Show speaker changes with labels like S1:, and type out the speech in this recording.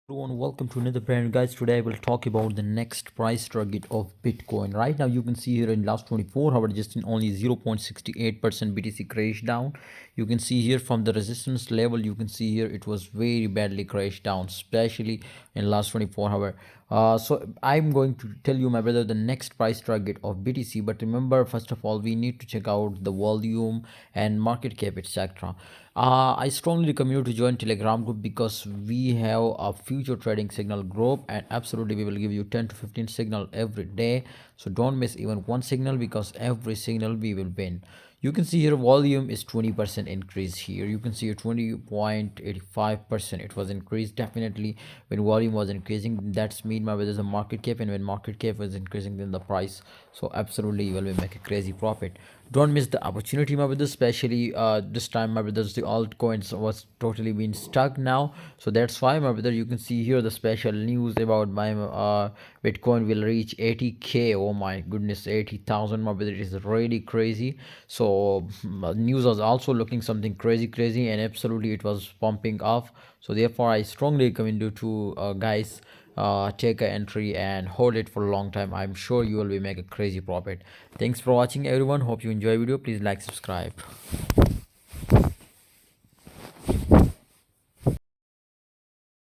S1: Everyone, welcome to another brand, guys. Today I will talk about the next price target of Bitcoin. Right now you can see here in last 24 hours just in only 0.68% BTC crashed down. You can see here from the resistance level, you can see here it was very badly crashed down, especially in last 24 hours. So I'm going to tell you, my brother, the next price target of BTC. But remember, first of all, we need to check out the volume and market cap, etc. I strongly recommend you to join Telegram group because we have a future trading signal group, and absolutely we will give you 10 to 15 signal every day. So don't miss even one signal, because every signal we will win. You can see here volume is 20% increase. Here you can see a 20.85% it was increased. Definitely when volume was increasing, that's mean my there's a market cap, and when market cap was increasing, then the price. So absolutely you will make a crazy profit. Don't miss the opportunity, my brothers, especially this time, my brothers, the altcoins was totally been stuck now. So that's why, my brother, you can see here the special news about my Bitcoin will reach 80k. Oh my goodness, 80,000, my brother. It is really crazy. So news was also looking something crazy, and absolutely it was pumping off. So therefore I strongly recommend you to guys, take an entry and hold it for a long time. I'm sure you will be make a crazy profit. Thanks for watching, everyone. Hope you enjoy video. Please like, subscribe.